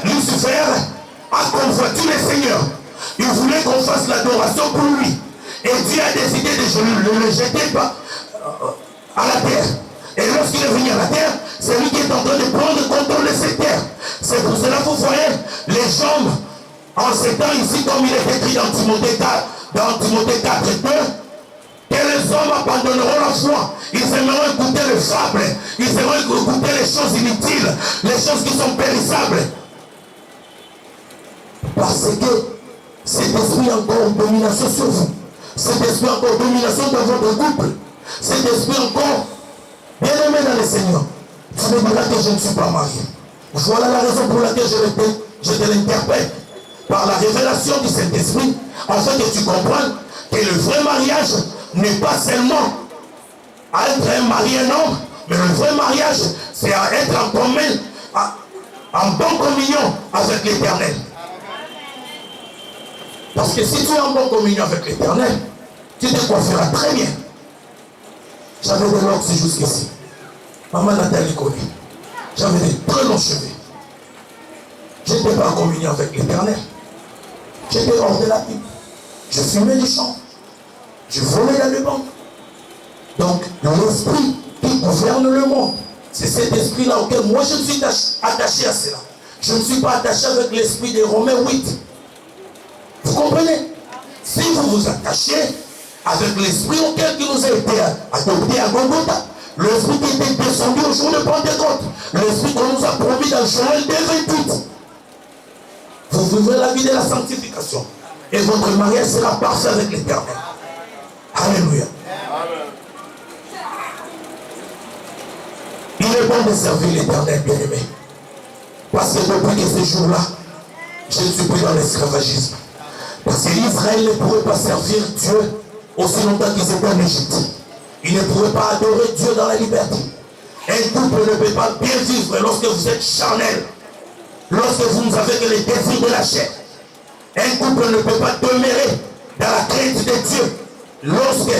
Lucifer a convoité le Seigneur. Il voulait qu'on fasse l'adoration pour lui. Et Dieu a décidé de le jeter à la terre. Et lorsqu'il est venu à la terre, c'est lui qui est en train de prendre contrôle de cette terre. C'est pour cela que vous voyez les hommes en ces temps ici, comme il est écrit dans Timothée 4, 2, que les hommes abandonneront la foi. Ils aimeront écouter les fables. Ils aimeront écouter les choses inutiles, les choses qui sont périssables. Parce que cet esprit a encore domination sur vous. Cet esprit a encore domination dans votre couple. Cet esprit encore bien aimé dans le Seigneur. Tu me diras que je ne suis pas marié. Voilà la raison pour laquelle je te l'interprète. Par la révélation du Saint-Esprit, afin que tu comprennes que le vrai mariage n'est pas seulement à être un mari, un homme, mais le vrai mariage, c'est à être en commun, en bonne communion avec l'Éternel. Parce que si tu es en bonne communion avec l'Éternel, tu te coifferas très bien. J'avais des locks jusqu'ici. Maman Nathalie connaît. J'avais des très longs cheveux. Je n'étais pas en communion avec l'Éternel. J'étais hors de la Bible. Je fumais du champ. Je volais dans les banques. Donc, l'esprit qui gouverne le monde, c'est cet esprit-là auquel moi je me suis attaché à cela. Je ne suis pas attaché avec l'esprit de Romains 8. Vous comprenez? Si vous vous attachez avec l'esprit auquel il nous a été adopté à Golgotha, l'esprit qui était descendu au jour de Pentecôte, l'esprit qu'on nous a promis dans Joël 2:28, vous vivrez la vie de la sanctification. Et votre mariage sera parfait avec l'Éternel. Alléluia. Il est bon de servir l'Éternel, bien-aimé. Parce que depuis que ce jour-là, je ne suis plus dans l'esclavagisme. Parce que l'Israël ne pourrait pas servir Dieu aussi longtemps qu'ils étaient en Égypte. Ils ne pourraient pas adorer Dieu dans la liberté. Un couple ne peut pas bien vivre lorsque vous êtes charnel. Lorsque vous ne avez que les désirs de la chair. Un couple ne peut pas demeurer dans la crainte de Dieu lorsque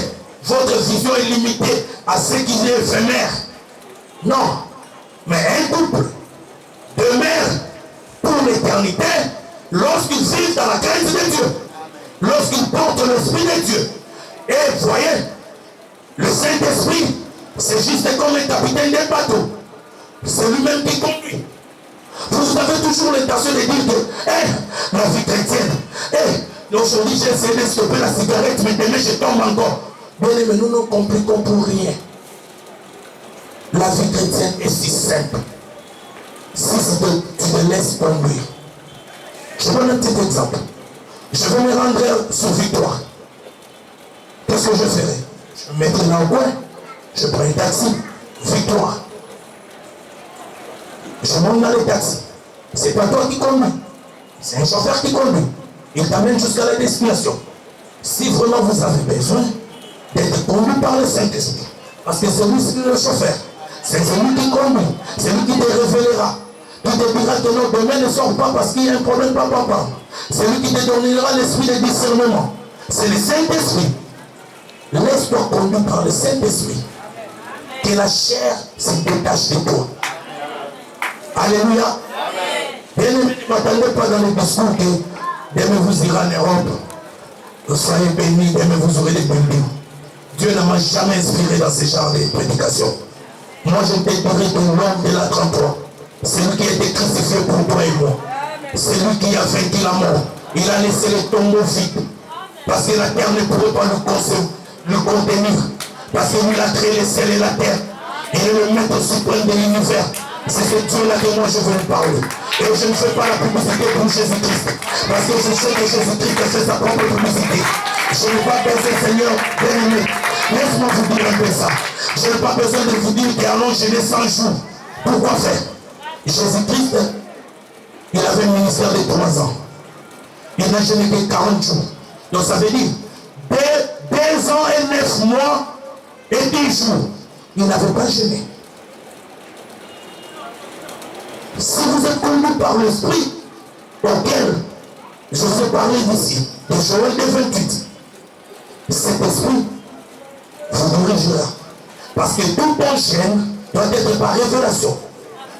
votre vision est limitée à ce qui est éphémère. Non. Mais un couple demeure pour l'éternité lorsqu'ils vivent dans la crainte de Dieu. Lorsqu'ils portent l'Esprit de Dieu. Et voyez, le Saint-Esprit, c'est juste comme un capitaine d'un bateau. C'est lui-même qui conduit. Vous avez toujours l'intention de dire que la vie chrétienne, aujourd'hui j'ai essayé de stopper la cigarette, mais demain je tombe encore. Bien aimé, nous ne compliquons pour rien. La vie chrétienne est si simple. Si tu te laisses conduire. Je donne un petit exemple. Je vais me rendre sur Victoire. Qu'est-ce que je ferai? Je me mettrai dans le coin, je prends un taxi, Victoire. Je monte dans le taxi. C'est pas toi qui conduis. C'est un chauffeur qui conduit. Il t'amène jusqu'à la destination. Si vraiment vous avez besoin d'être conduit par le Saint-Esprit, parce que c'est lui le chauffeur, c'est celui qui conduit, c'est lui qui te révélera. Qui te dira que non, demain ne sort pas parce qu'il y a un problème, papa. C'est lui qui te donnera l'esprit de discernement. C'est le Saint-Esprit. Laisse-toi conduire par le Saint-Esprit. Que la chair se détache de toi. Alléluia. Bien aimé, ne m'attendez pas dans les discours que demain vous irez en Europe. Vous soyez bénis, demain vous aurez des bénis. Dieu ne m'a jamais inspiré dans ce genre de prédication. Moi je te dirai que l'homme de la 33, c'est lui qui a été crucifié pour toi et moi. C'est lui qui a vaincu la mort. Il a laissé les tombeaux vides. Parce que la terre ne pourrait pas le contenir. Parce que lui a créé les ciels et la terre. Il est le maître suprême de l'univers. C'est ce Dieu-là que moi je veux parler. Et je ne fais pas la publicité pour Jésus-Christ. Parce que je sais que Jésus-Christ a fait sa propre publicité. Je n'ai pas besoin, Seigneur, bien-aimé. Laisse-moi vous dire un peu ça. Je n'ai pas besoin de vous dire qu'allons jeûner 100 jours. Pourquoi faire? Jésus-Christ, il avait un ministère de 3 ans. Il n'a jeûné que 40 jours. Donc ça veut dire 2 ans et 9 mois et 10 jours. Il n'avait pas jeûné. Si vous êtes conduit par l'esprit auquel je vous ai parlé d'ici, de Joël 2:28, cet esprit vous dirigera. Parce que tout bon jeûne doit être par révélation.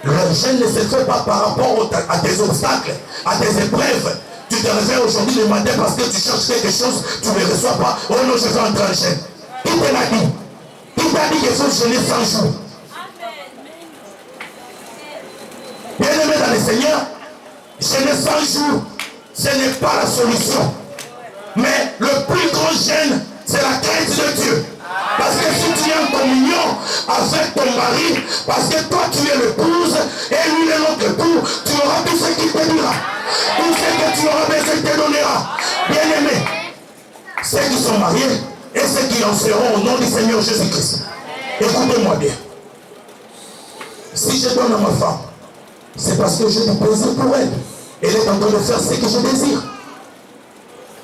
Le jeûne ne se fait pas par rapport à tes obstacles, à tes épreuves. Tu te réveilles aujourd'hui le matin parce que tu cherches quelque chose, tu ne le reçois pas. Oh non, je vais entrer en jeûne. Qui te l'a dit? Qui t'a dit qu'il faut jeûner 100 jours? Bien-aimé dans le Seigneur, jeûner 100 jours, ce n'est pas la solution. Mais le plus grand jeûne, c'est la crainte de Dieu. Parce que si tu es en communion avec ton mari, parce que toi tu es l'épouse et lui est l'autre époux, tu auras tout ce qu'il te dira. Tout ce que tu auras besoin, il te donnera. Bien-aimé, ceux qui sont mariés et ceux qui en seront au nom du Seigneur Jésus-Christ. Écoutez-moi bien. Si je donne à ma femme, c'est parce que j'ai du plaisir pour elle. Elle est en train de faire ce que je désire.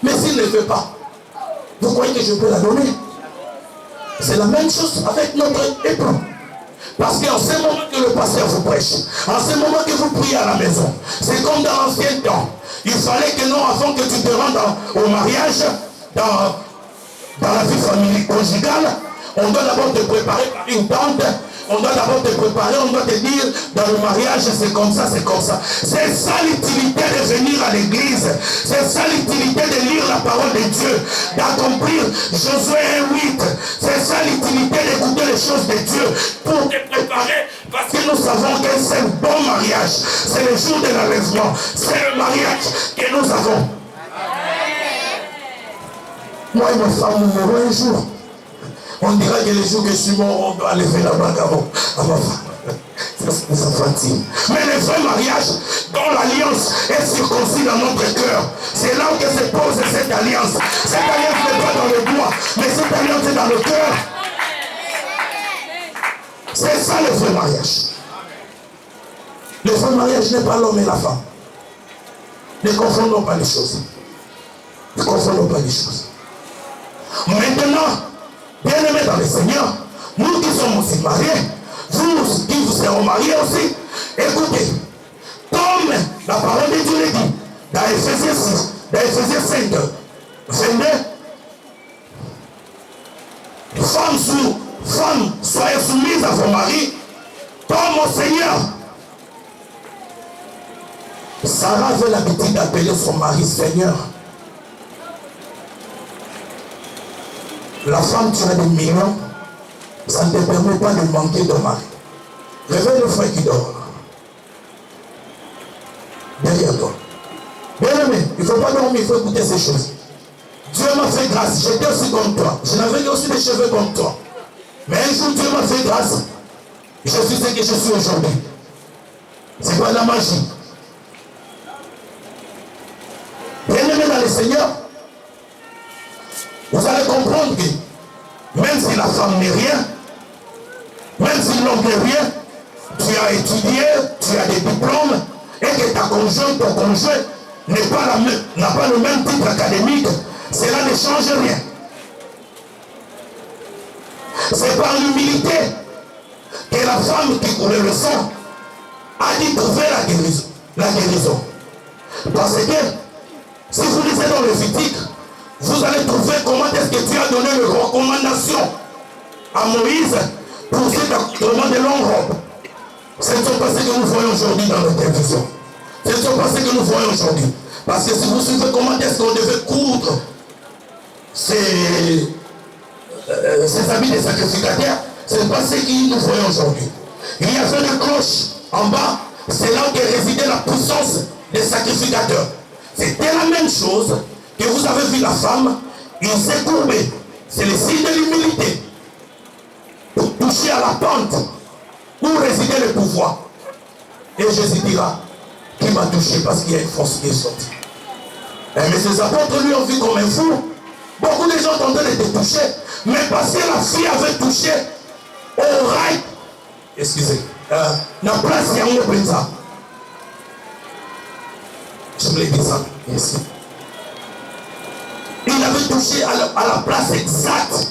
Mais s'il ne le fait pas, vous croyez que je peux la donner? C'est la même chose avec notre époux. Parce qu'en ce moment que le pasteur vous prêche, en ce moment que vous priez à la maison, c'est comme dans l'ancien temps. Il fallait que non, avant que tu te rendes au mariage, dans la vie familiale conjugale, on doit d'abord te préparer par une tente. On doit d'abord te préparer, on doit te dire, dans le mariage, c'est comme ça, c'est comme ça. C'est ça l'utilité de venir à l'église. C'est ça l'utilité de lire la parole de Dieu, d'accomplir Josué 1:8. C'est ça l'utilité d'écouter les choses de Dieu pour te préparer, parce que nous savons que c'est un bon mariage. C'est le jour de l'enlèvement. C'est le mariage que nous avons. Moi et ma femme, nous mourrons un jour. On dira que les jours que je suis mort, on doit lever la bague à ma femme. C'est infantile. Mais le vrai mariage, dont l'alliance est circoncis dans notre cœur, c'est là où se pose cette alliance. Cette alliance n'est pas dans le bois, mais cette alliance est dans le cœur. C'est ça le vrai mariage. Le vrai mariage n'est pas l'homme et la femme. Ne confondons pas les choses. Ne confondons pas les choses. Maintenant, bien-aimés dans le Seigneur, nous qui sommes aussi mariés, vous qui vous serez mariés aussi, écoutez, comme la parole de Dieu le dit, dans Ephésiens 6, dans Ephésiens 5, 22, femmes, soyez soumises à vos maris, comme au Seigneur. Sarah avait l'habitude d'appeler son mari Seigneur. La femme, tu as des millions, ça ne te permet pas de manquer de mari. Réveille le frère qui dort. Derrière toi. Bien aimé, il ne faut pas dormir, il faut écouter ces choses. Dieu m'a fait grâce, j'étais aussi comme toi. Je n'avais aussi des cheveux comme toi. Mais un jour, Dieu m'a fait grâce. Je suis ce que je suis aujourd'hui. C'est pas de la magie. Bien aimé dans le Seigneur, vous allez comprendre que même si la femme n'est rien, même si l'homme n'est rien, tu as étudié, tu as des diplômes, et que ta conjointe, ton conjoint n'a pas le même titre académique, cela ne change rien. C'est par l'humilité que la femme qui coulait le sang a dit trouver la guérison. Parce que si vous lisez dans le Lévitique, vous allez trouver comment est-ce que Dieu a donné les recommandations à Moïse pour cet accoutrement de longue robe. Ce ne sont pas ce que nous voyons aujourd'hui dans la télévision. Ce ne sont pas ce que nous voyons aujourd'hui. Parce que si vous suivez comment est-ce qu'on devait coudre ces habits de sacrificateurs, ce n'est pas ce que nous voyons aujourd'hui. Il y avait des cloches en bas, c'est là où résidait la puissance des sacrificateurs. C'était la même chose que vous avez vu la femme, il s'est courbé. C'est le signe de l'humilité. Pour toucher à la pente où résidait le pouvoir. Et Jésus dira, qui m'a touché parce qu'il y a une force qui est sortie. Mais ses apôtres lui ont vu comme un fou. Beaucoup de gens tendaient de te toucher, mais parce que la fille avait touché au rail, excusez, la place il y a un open ça. Je voulais dire ça ici. Il avait touché à la place exacte